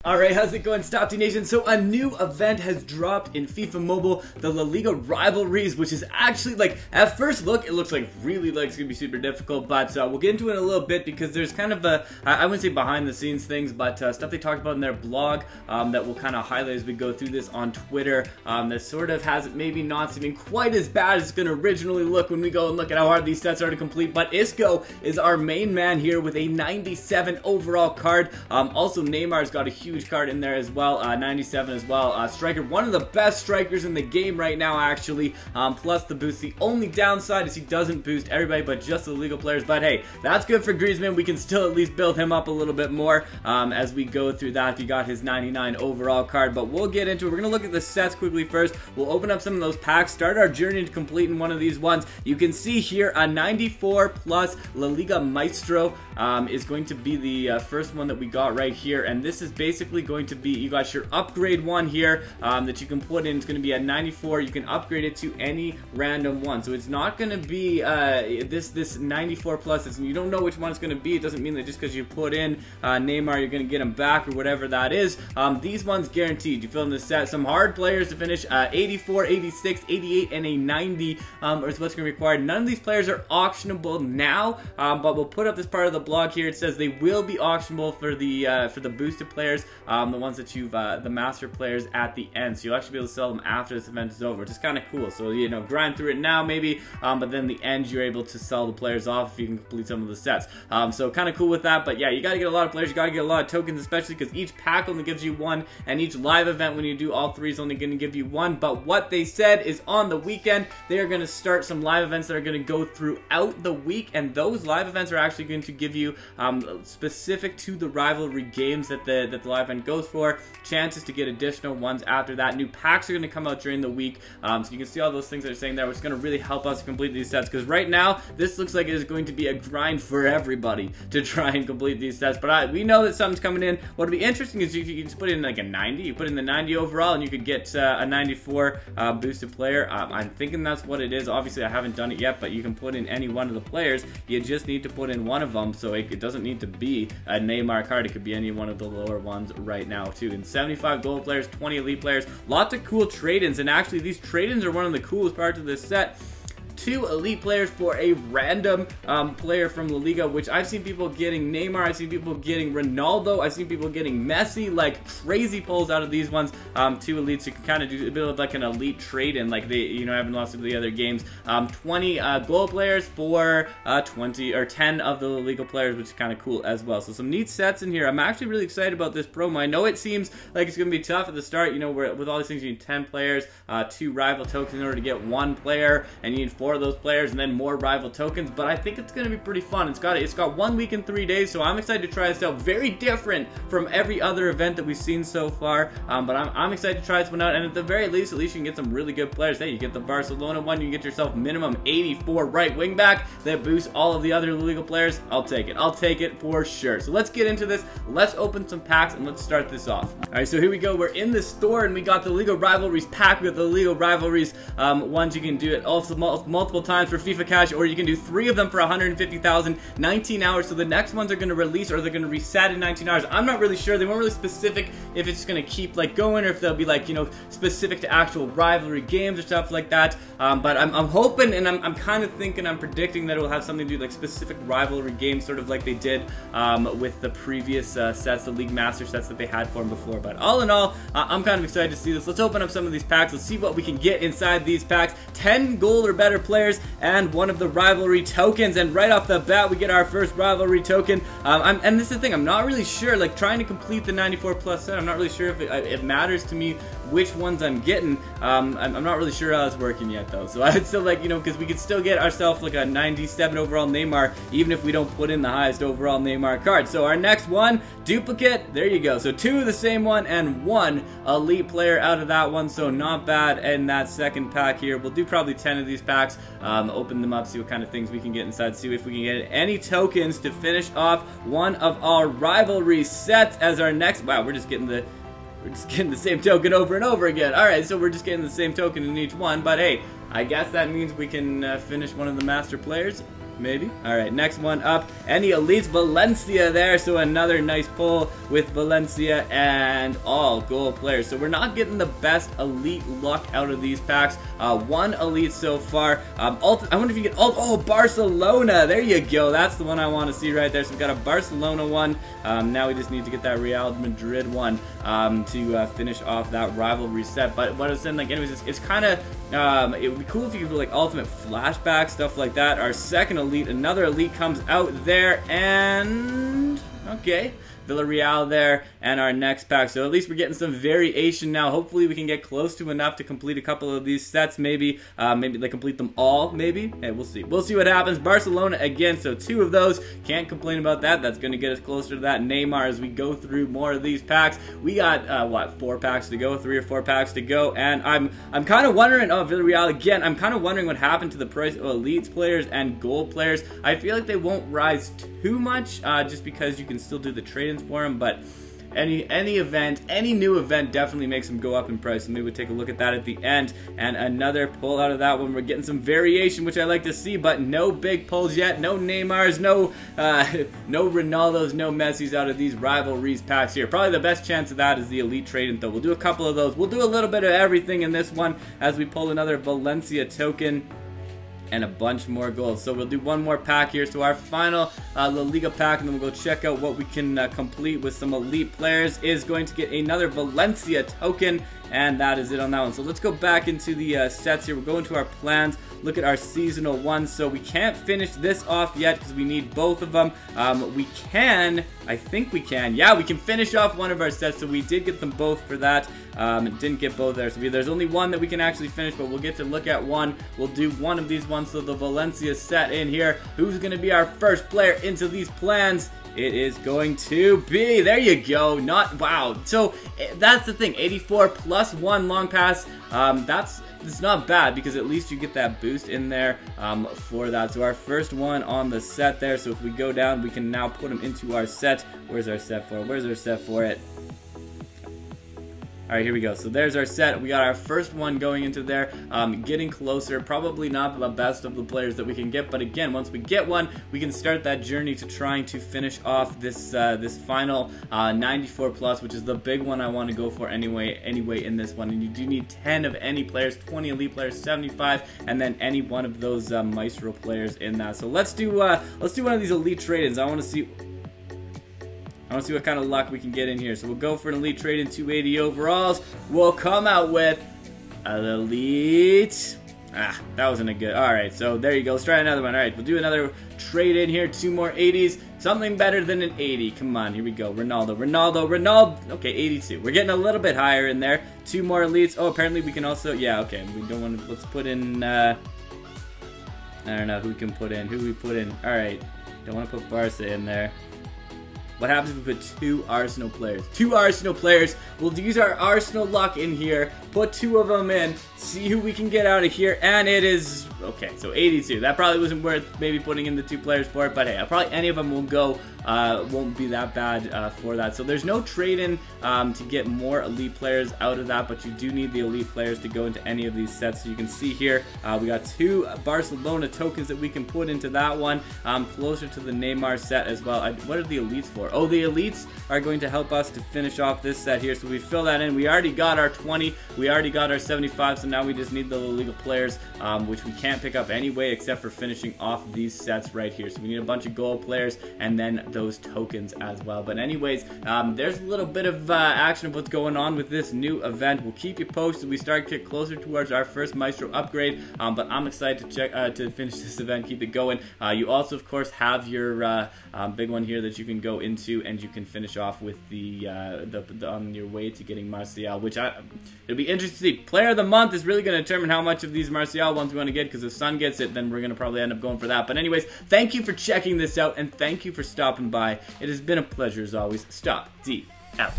Alright, how's it going, Stopde Nation? So a new event has dropped in FIFA Mobile, the La Liga Rivalries, which is actually, like, at first look, it looks like really, like, it's gonna be super difficult, but we'll get into it in a little bit because there's kind of a, I wouldn't say behind the scenes things, but stuff they talked about in their blog that we'll kind of highlight as we go through this on Twitter, that sort of has it maybe not seeming quite as bad as it's gonna originally look when we go and look at how hard these sets are to complete. But Isco is our main man here with a 97 overall card. Also Neymar's got a huge card in there as well, 97 as well. Striker, one of the best strikers in the game right now, actually, plus the boost. The only downside is he doesn't boost everybody but just the legal players, but hey, that's good for Griezmann. We can still at least build him up a little bit more as we go through that. He got his 99 overall card, but we'll get into it. We're gonna look at the sets quickly first. We'll open up some of those packs, start our journey to completing one of these ones. You can see here a 94 plus La Liga Maestro is going to be the first one that we got right here, and this is basically going to be, you got your upgrade one here that you can put in. It's going to be at 94. You can upgrade it to any random one, so it's not going to be this 94 plus. You don't know which one it's going to be. It doesn't mean that just because you put in Neymar you're going to get him back or whatever that is. These ones guaranteed. You fill in the set. Some hard players to finish 84, 86, 88, and a 90 is what's going to be required. None of these players are auctionable now, but we'll put up this part of the blog here. It says they will be auctionable for the boosted players, the ones that you've the master players at the end, so you'll actually be able to sell them after this event is over, which is kind of cool. So, you know, grind through it now maybe, but then the end you're able to sell the players off if you can complete some of the sets. So kind of cool with that. But yeah, you got to get a lot of players, you got to get a lot of tokens, especially because each pack only gives you one, and each live event when you do all three is only going to give you one. But what they said is on the weekend they are going to start some live events that are going to go throughout the week, and those live events are actually going to give you specific to the rivalry games that the live event goes for, chances to get additional ones after that. New packs are going to come out during the week, so you can see all those things that are saying there, which is going to really help us complete these sets, because right now this looks like it is going to be a grind for everybody to try and complete these sets. But we know that something's coming in. What would be interesting is if you can just put in like a 90, you put in the 90 overall and you could get a 94 boosted player. I'm thinking that's what it is. Obviously I haven't done it yet, but you can put in any one of the players. You just need to put in one of them, so it doesn't need to be a Neymar card. It could be any one of the lower ones right now too. And 75 gold players, 20 elite players, lots of cool trade-ins, and actually these trade-ins are one of the coolest parts of this set. 2 elite players for a random player from La Liga, which I've seen people getting Neymar, I've seen people getting Ronaldo, I've seen people getting Messi, like crazy pulls out of these ones. 2 elites, you can kind of do a bit of like an elite trade-in, like they, you know, haven't lost to the other games. 20 gold players for 20 or 10 of the La Liga players, which is kind of cool as well. So some neat sets in here. I'm actually really excited about this promo. I know it seems like it's going to be tough at the start, you know, where with all these things you need 10 players, 2 rival tokens in order to get 1 player, and you need 4 of those players and then more rival tokens, but I think it's going to be pretty fun. It's got 1 week and 3 days, so I'm excited to try this out. Very different from every other event that we've seen so far, but I'm excited to try this one out, and at the very least, at least you can get some really good players. Hey, you get the Barcelona one, you can get yourself minimum 84 right wing back that boosts all of the other legal players. I'll take it for sure. So let's get into this. Let's open some packs and let's start this off. Alright, so here we go. We're in the store and we got the Liga Rivalries pack. We got the Liga Rivalries ones. You can do it also multiple times for FIFA Cash, or you can do 3 of them for 150,000, 19 hours. So the next ones are going to release, or they're going to reset in 19 hours. I'm not really sure. They weren't really specific if it's going to keep like going, or if they'll be like, you know, specific to actual rivalry games or stuff like that. But I'm hoping, and I'm kind of thinking, I'm predicting that it will have something to do like specific rivalry games, sort of like they did with the previous sets, the League Master sets that they had for them before. But all in all, I'm kind of excited to see this. Let's open up some of these packs. Let's see what we can get inside these packs. 10 gold or better players and 1 of the rivalry tokens, and right off the bat we get our first rivalry token. And this is the thing, I'm not really sure, like trying to complete the 94 plus set, I'm not really sure if it matters to me which ones I'm getting. I'm not really sure how it's working yet though, so I'd still like, you know, because we could still get ourselves like a 97 overall Neymar even if we don't put in the highest overall Neymar card. So our next one, duplicate, there you go. So 2 of the same one and 1 elite player out of that one, so not bad in that second pack here. We'll do probably 10 of these packs, open them up, see what kind of things we can get inside, see if we can get any tokens to finish off one of our rivalry sets as our next. Wow, we're just getting the same token over and over again. Alright, so we're just getting the same token in each one, but hey, I guess that means we can finish one of the master players. maybe. Alright, next one up. Any elites? Valencia there. So another nice pull with Valencia and all gold players. So we're not getting the best elite luck out of these packs. One elite so far. I wonder if you get oh, Barcelona. There you go. That's the one I want to see right there. So we've got a Barcelona one. Now we just need to get that Real Madrid one to finish off that rivalry set. But what I was saying, like, anyways, it's kind of it would be cool if you could do like ultimate flashback stuff like that. Our second elite, another elite comes out there, and okay, Villarreal there, and our next pack. So at least we're getting some variation now. Hopefully we can get close to enough to complete a couple of these sets. Maybe like complete them all. Maybe. Hey, we'll see. We'll see what happens. Barcelona again. So 2 of those. Can't complain about that. That's going to get us closer to that Neymar as we go through more of these packs. We got what, 4 packs to go, 3 or 4 packs to go, and I'm kind of wondering. Oh, Villarreal again. I'm kind of wondering what happened to the price of elites players and gold players. I feel like they won't rise too much, just because you can still do the trade-ins for them, but any new event definitely makes them go up in price. So maybe we'll take a look at that at the end. And another pull out of that one. We're getting some variation, which I like to see, but no big pulls yet. No Neymars, no Ronaldos, no Messis out of these rivalries packs here. Probably the best chance of that is the elite trade-in, though. We'll do a couple of those. We'll do a little bit of everything in this one as we pull another Valencia token and a bunch more gold. So we'll do one more pack here. So our final La Liga pack, and then we'll go check out what we can complete with some elite players, is going to get another Valencia token, and that is it on that one. So let's go back into the sets here. We'll go into our plans, look at our seasonal ones. So we can't finish this off yet because we need both of them. We can, I think we can. Yeah, we can finish off one of our sets. So we did get them both for that. Didn't get both there. So there's only one that we can actually finish, but we'll get to look at one. We'll do one of these ones. So the Valencia set in here. Who's going to be our first player into these plans? It is going to be, there you go, wow. So that's the thing, 84 plus 1 long pass. It's not bad because at least you get that boost in there for that. So our first one on the set there. So if we go down, we can now put them into our set. Where's our set for it? Where's our set for it? Alright, here we go. So there's our set. We got our first one going into there, getting closer. Probably not the best of the players that we can get, but again, once we get one, we can start that journey to trying to finish off this this final 94 plus, which is the big one I want to go for anyway in this one. And you do need 10 of any players, 20 elite players, 75, and then any one of those Maestro players in that. So let's do one of these elite trade-ins. I want to see what kind of luck we can get in here. So we'll go for an elite trade in 280 overalls. We'll come out with an elite. Ah, that wasn't a good. Alright, so there you go. Let's try another one. Alright, we'll do another trade in here. 2 more 80s. Something better than an 80. Come on, here we go. Ronaldo. Okay, 82. We're getting a little bit higher in there. 2 more elites. Oh, apparently we can also. Yeah, okay. We don't want to. Let's put in. I don't know who we can put in. Who we put in. Alright. Don't want to put Barca in there. What happens if we put 2 Arsenal players? 2 Arsenal players. We'll use our Arsenal luck in here, put 2 of them in, see who we can get out of here, and it is, okay, so 82. That probably wasn't worth maybe putting in the 2 players for it, but hey, probably any of them will go, won't be that bad for that. So there's no trade-in to get more elite players out of that, but you do need the elite players to go into any of these sets. So you can see here, we got 2 Barcelona tokens that we can put into that one, closer to the Neymar set as well. What are the elites for? Oh, the elites are going to help us to finish off this set here. So we fill that in. We already got our 20. We already got our 75. So now we just need the La Liga players, which we can't pick up anyway except for finishing off these sets right here. So we need a bunch of gold players and then those tokens as well. But anyways, there's a little bit of action of what's going on with this new event. We'll keep you posted. We start to get closer towards our first Maestro upgrade, but I'm excited to check to finish this event, keep it going. You also, of course, have your big one here that you can go into, and you can finish off with the on your way to getting Martial, which it'll be interesting to see. Player of the month is really going to determine how much of these Martial ones we want to get, because if Sun gets it, then we're going to probably end up going for that. But anyways, thank you for checking this out, and thank you for stopping by. It has been a pleasure as always. Stopde out.